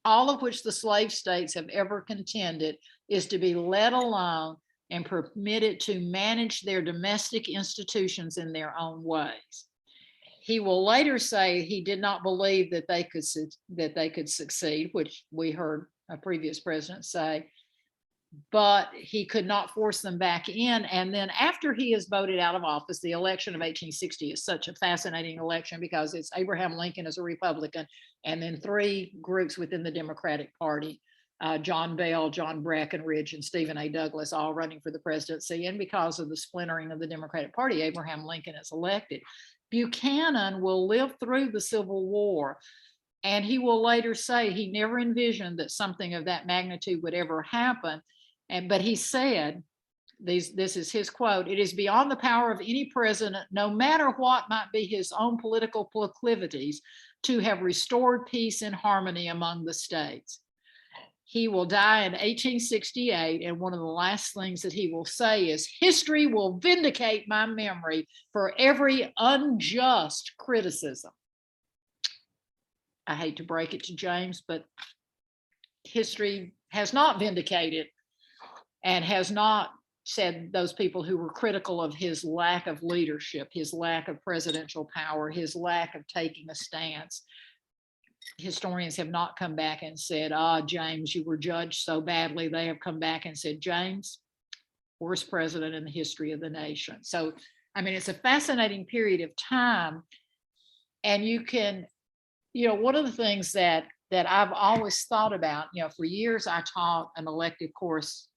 all of which the slave states have ever contended is to be let alone and permitted to manage their domestic institutions in their own ways. He will later say he did not believe that they could succeed, which we heard a previous president say. but he could not force them back in. And then after he is voted out of office, the election of 1860 is such a fascinating election because it's Abraham Lincoln as a Republican, and then three groups within the Democratic Party, John Bell, John Breckinridge, and Stephen A. Douglas, all running for the presidency. And because of the splintering of the Democratic Party, Abraham Lincoln is elected. Buchanan will live through the Civil War. And he will later say he never envisioned that something of that magnitude would ever happen. But he said, this is his quote, "It is beyond the power of any president, no matter what might be his own political proclivities, to have restored peace and harmony among the states." He will die in 1868, and one of the last things that he will say is, "History will vindicate my memory for every unjust criticism." I hate to break it to James, but history has not vindicated and has not said those people who were critical of his lack of leadership, his lack of presidential power, his lack of taking a stance. Historians have not come back and said, James, you were judged so badly. They have come back and said, James, worst president in the history of the nation. So, I mean, it's a fascinating period of time. And you can, one of the things that I've always thought about, for years I taught an elective course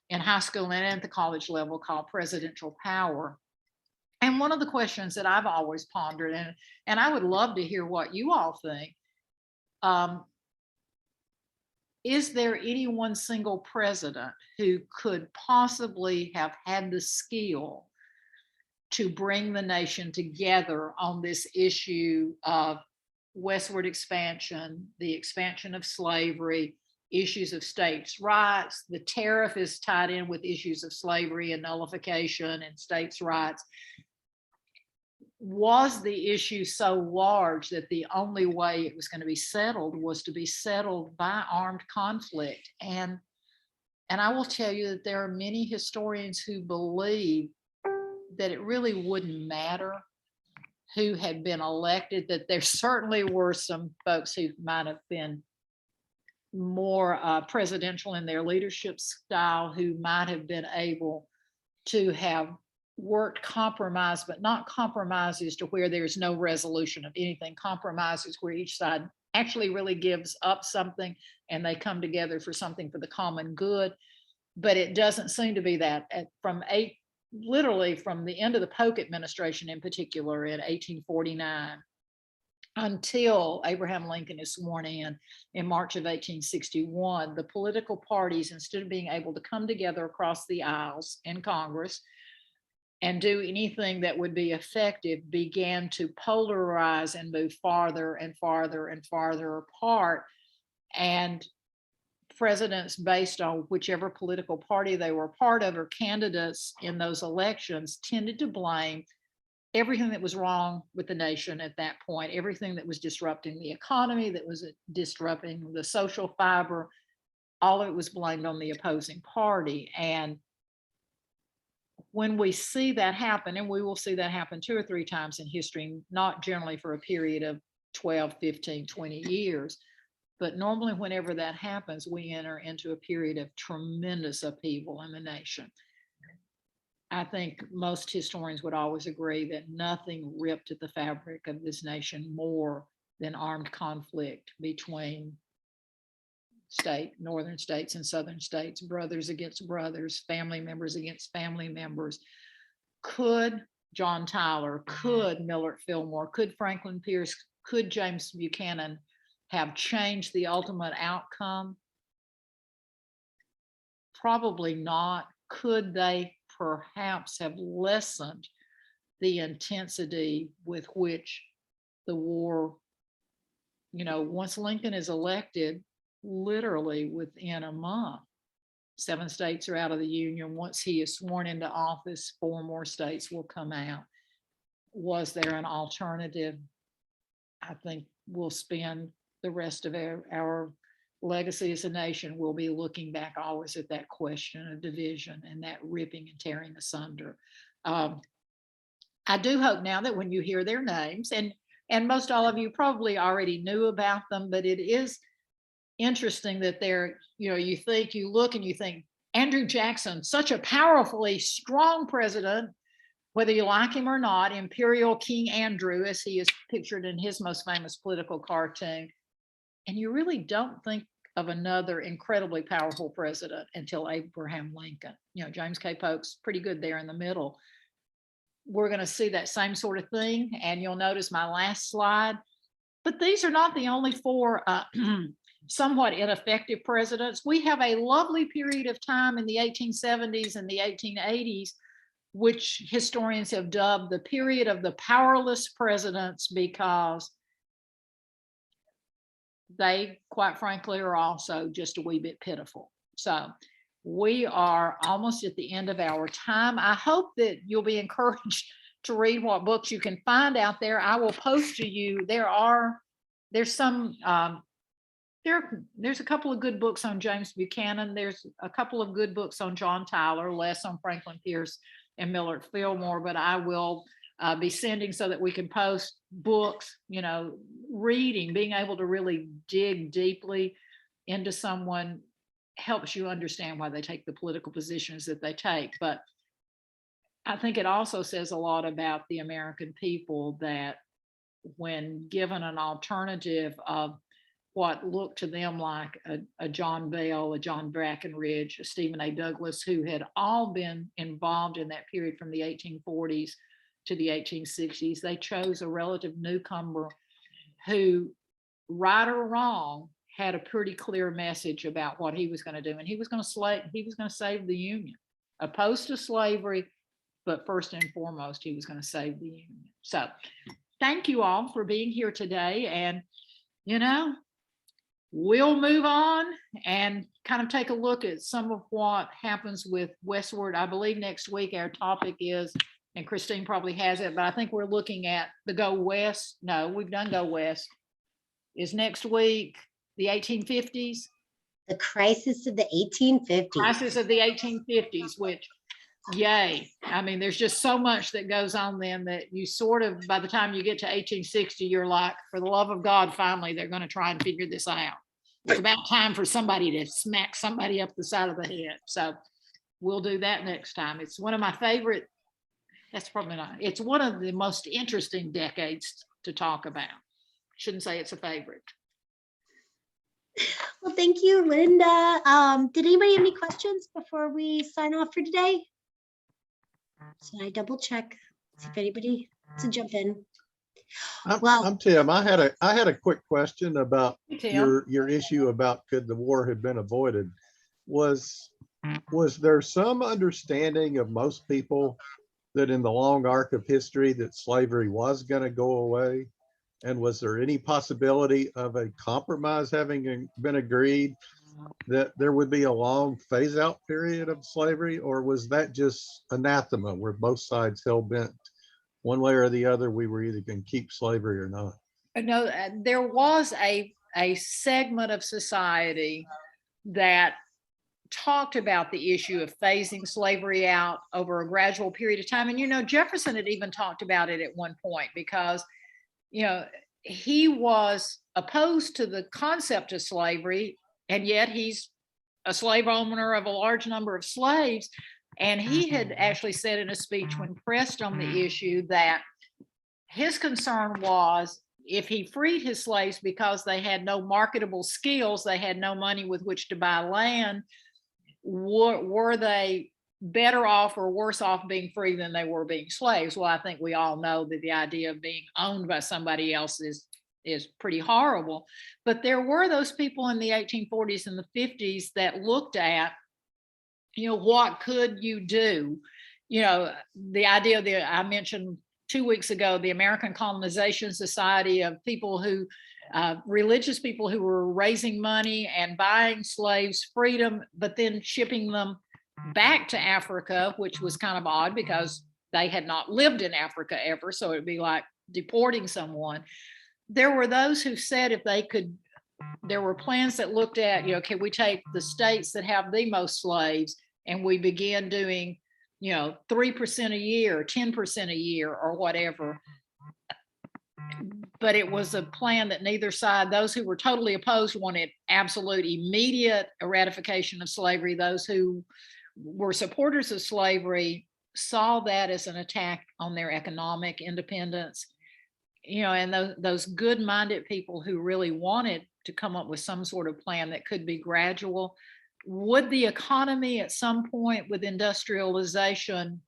in high school and at the college level called Presidential Power. And one of the questions that I've always pondered, and I would love to hear what you all think, is there any one single president who could possibly have had the skill to bring the nation together on this issue of westward expansion, the expansion of slavery, issues of states' rights? The tariff is tied in with issues of slavery and nullification and states' rights. Was the issue so large that the only way it was going to be settled was to be settled by armed conflict? And I will tell you that there are many historians who believe that it really wouldn't matter who had been elected, that there certainly were some folks who might have been more presidential in their leadership style, who might have been able to have worked compromise, but not compromises to where there's no resolution of anything. Compromises where each side actually really gives up something and they come together for something for the common good. But it doesn't seem to be that. Literally from the end of the Polk administration in particular in 1849 until Abraham Lincoln is sworn in March of 1861, the political parties, instead of being able to come together across the aisles in Congress and do anything that would be effective, began to polarize and move farther and farther and farther apart. And presidents, based on whichever political party they were part of or candidates in those elections, tended to blame everything that was wrong with the nation at that point, everything that was disrupting the economy, that was disrupting the social fiber. All of it was blamed on the opposing party. And when we see that happen, and we will see that happen 2 or 3 times in history, not generally for a period of 12, 15, 20 years, but normally whenever that happens, we enter into a period of tremendous upheaval in the nation. I think most historians would always agree that nothing ripped at the fabric of this nation more than armed conflict between northern states and southern states, brothers against brothers, family members against family members. Could John Tyler, could Millard Fillmore, could Franklin Pierce, could James Buchanan have changed the ultimate outcome? Probably not. Could they perhaps have lessened the intensity with which the war, once Lincoln is elected, literally within a month, 7 states are out of the Union. Once he is sworn into office, 4 more states will come out. Was there an alternative? I think we'll spend the rest of our legacy as a nation. We'll be looking back always at that question of division and that ripping and tearing asunder. I do hope now that when you hear their names, and most all of you probably already knew about them, but it is interesting that they're, you look and you think Andrew Jackson, such a powerfully strong president, whether you like him or not, Imperial King Andrew, as he is pictured in his most famous political cartoon. And you really don't think of another incredibly powerful president until Abraham Lincoln. You know, James K. Polk's pretty good there in the middle. We're going to see that same sort of thing. And you'll notice my last slide. But these are not the only four somewhat ineffective presidents. We have a lovely period of time in the 1870s and the 1880s, which historians have dubbed the period of the powerless presidents, because they, quite frankly, are also just a wee bit pitiful. So we are almost at the end of our time. I hope that you'll be encouraged to read what books you can find out there. I will post to you. There's a couple of good books on James Buchanan. There's a couple of good books on John Tyler, less on Franklin Pierce and Millard Philmore, but I will be sending so that we can post books, you know, reading, being able to really dig deeply into someone helps you understand why they take the political positions that they take. But I think it also says a lot about the American people, that when given an alternative of what looked to them like a John Bell, a John Brackenridge, a Stephen A. Douglas, who had all been involved in that period from the 1840s to the 1860s, they chose a relative newcomer who, right or wrong, had a pretty clear message about what he was going to do, and he was going to save the Union, opposed to slavery, but first and foremost, he was going to save the Union. So, thank you all for being here today, and you know, we'll move on and kind of take a look at some of what happens with Westward. I believe next week our topic is, and Christine probably has it, but I think we're looking at the Go West. No, we've done Go West. Is next week the 1850s? The Crisis of the 1850s. Crisis of the 1850s, which, yay. I mean, there's just so much that goes on then that you sort of, by the time you get to 1860, you're like, for the love of God, finally, they're going to try and figure this out. It's about time for somebody to smack somebody up the side of the head. So we'll do that next time. It's one of my favorite, that's probably not, it's one of the most interesting decades to talk about. Shouldn't say it's a favorite. Well, thank you, Linda. Did anybody have any questions before we sign off for today? Should I double check, see if anybody wants to jump in? I'm Tim. I had a quick question about your issue about could the war have been avoided. Was there some understanding of most people that in the long arc of history that slavery was going to go away? And was there any possibility of a compromise having been agreed that there would be a long phase out period of slavery? Or was that just anathema where both sides hell bent one way or the other, we were either going to keep slavery or not? No, there was a segment of society that talked about the issue of phasing slavery out over a gradual period of time. And, you know, Jefferson had even talked about it at one point because, you know, he was opposed to the concept of slavery, and yet he's a slave owner of a large number of slaves. And he had actually said in a speech when pressed on the issue that his concern was if he freed his slaves because they had no marketable skills, they had no money with which to buy land, were they better off or worse off being free than they were being slaves? Well, I think we all know that the idea of being owned by somebody else is pretty horrible. But there were those people in the 1840s and the 50s that looked at, you know, what could you do? You know, the idea that I mentioned 2 weeks ago, the American Colonization Society, of people who, religious people who were raising money and buying slaves, freedom, but then shipping them back to Africa, which was kind of odd because they had not lived in Africa ever. So it'd be like deporting someone. There were those who said if they could, there were plans that looked at, you know, can we take the states that have the most slaves and we begin doing, you know, 3% a year, 10% a year or whatever. but it was a plan that neither side, those who were totally opposed wanted absolute immediate ratification of slavery. Those who were supporters of slavery saw that as an attack on their economic independence. And those good-minded people who really wanted to come up with some sort of plan that could be gradual. Would the economy at some point with industrialization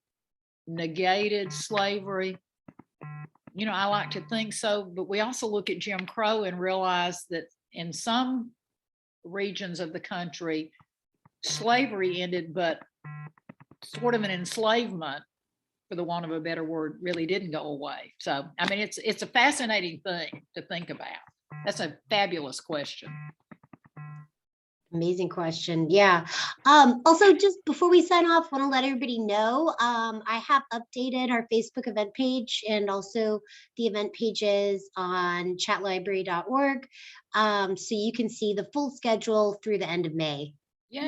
negated slavery? I like to think so, but we also look at Jim Crow and realize that in some regions of the country, slavery ended, but sort of an enslavement, for the want of a better word, really didn't go away. So, I mean, it's a fascinating thing to think about. That's a fabulous question. Amazing question. Yeah. Also, just before we sign off, want to let everybody know I have updated our Facebook event page and also the event pages on chatlibrary.org. So you can see the full schedule through the end of May. Yay.